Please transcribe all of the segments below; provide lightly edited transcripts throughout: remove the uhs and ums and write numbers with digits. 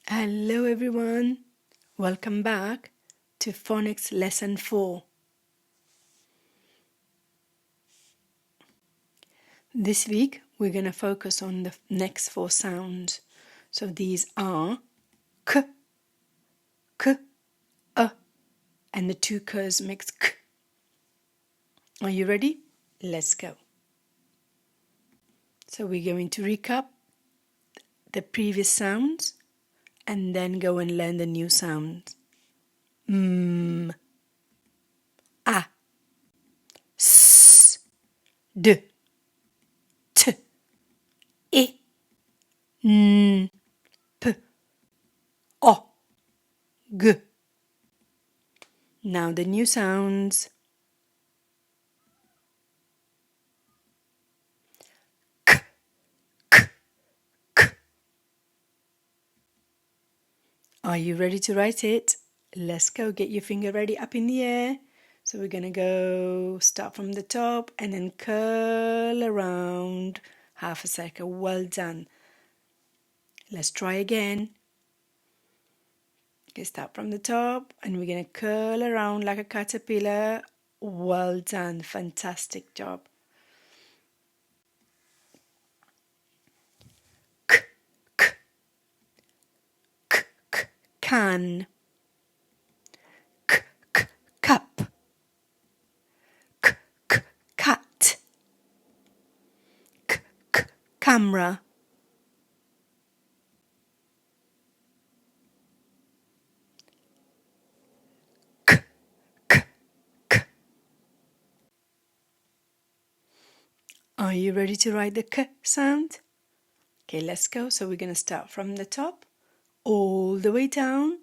Hello everyone, welcome back to Phonics Lesson 4. This week we're going to focus on the next 4 sounds. So these are k, k, and the 2 k's makes k. Are you ready? Let's go. So we're going to recap the previous sounds and then go and learn the new sounds. A, s, d, t, e, n, p, o, g. Now the new sounds. K, k, k. Are you ready to write it? Let's go. Get your finger ready up in the air. So we're going to go start from the top and then curl around half a second. Well done. Let's try again. Okay, start from the top and we're going to curl around like a caterpillar. Well done. Fantastic job. K, k, k, k, can. K, k, cup. K, k, cat. K, k, camera. K, k, k. Are you ready to write the k sound? Okay, let's go. So we're going to start from the top all the way down.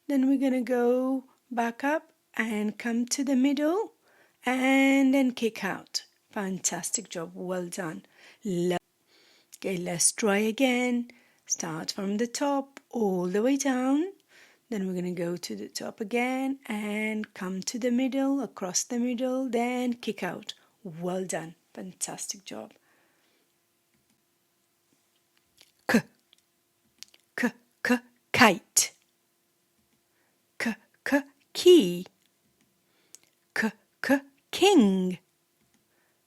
Then we're going to go back up and come to the middle and then kick out. Fantastic job. Well done. Okay, let's try again. Start from the top all the way down. Then we're going to go to the top again and come to the middle, across the middle, then kick out. Well done. Fantastic job. K, k, k, kite. K, k, key. K, k, king.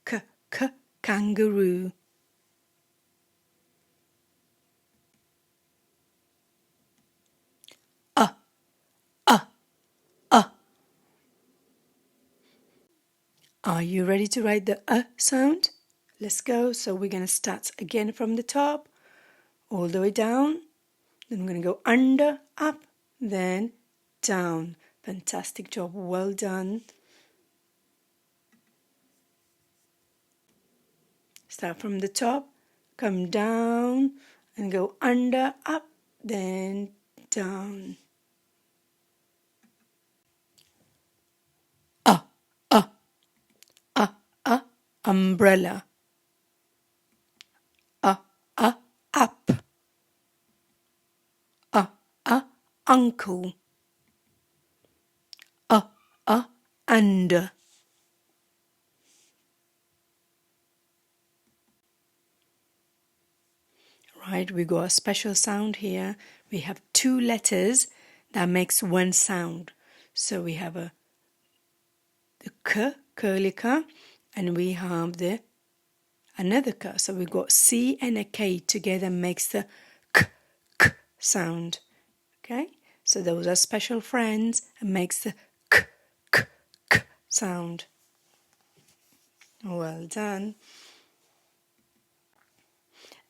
K, k, kangaroo. Are you ready to write the sound? Let's go. So we're going to start again from the top, all the way down. Then we're going to go under, up, then down. Fantastic job. Well done. Start from the top, come down, and go under, up, then down. Umbrella. Up. Uncle. Under. Right, we got a special sound here. We have 2 letters that makes one sound. So we have the k, curly k, and we have the another k. So we got C and a K together makes the k, k sound. Okay, so those are special friends and makes the k, k, k sound. Well done.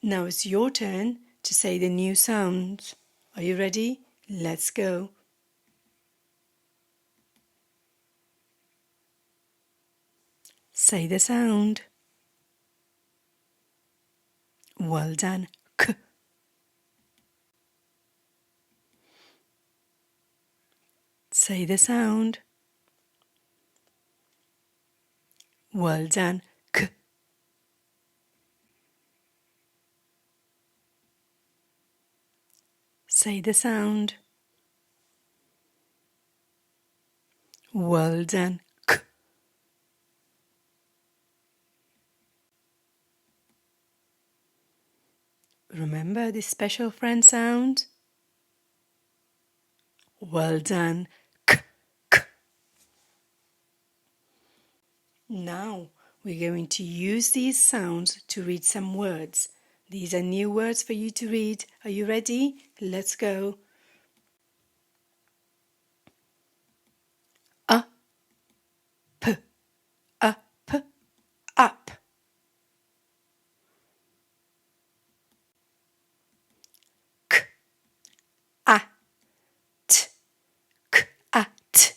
Now it's your turn to say the new sounds. Are you ready? Let's go. Say the sound. Well done. K. Say the sound. Well done. K. Say the sound. Well done. K. Remember the special friend sound? Well done. K, k. Now we're going to use these sounds to read some words. These are new words for you to read. Are you ready? Let's go. Up, up, up. K, at, k, at.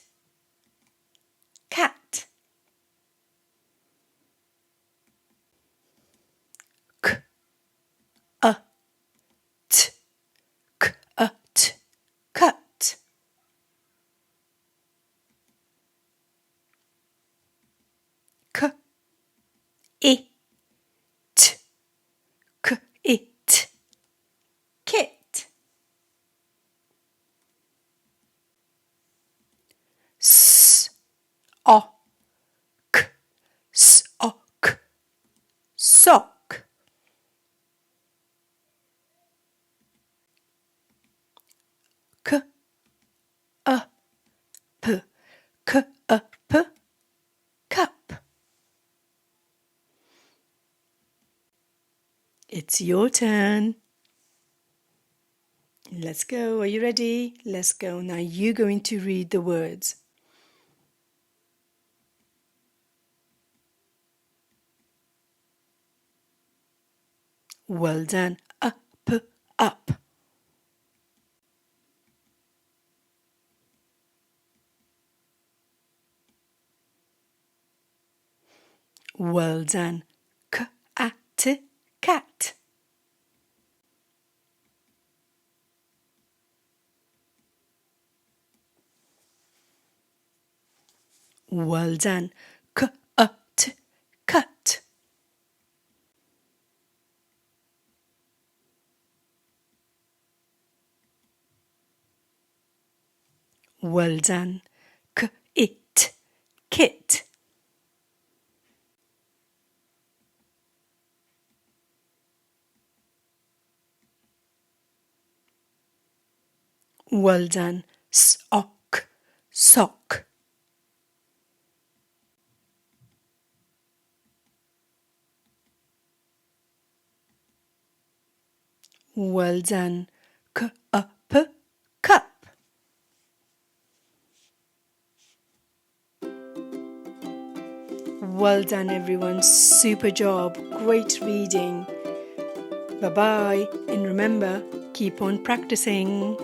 Cat. K, t, k, at. Cut. K, it, k, it. Kit. S, o, k, sock. Sock. K, up, k, up, cup. It's your turn. Let's go. Are you ready? Let's go. Now you're going to read the words. Well done. Up, up. Well done. Cat, cat. Well done. Cut, cut. Well done. It, kit. Well done. Sock, sock. Well done. Cup, cup. Well done, everyone. Super job. Great reading. Bye-bye. And remember, keep on practicing.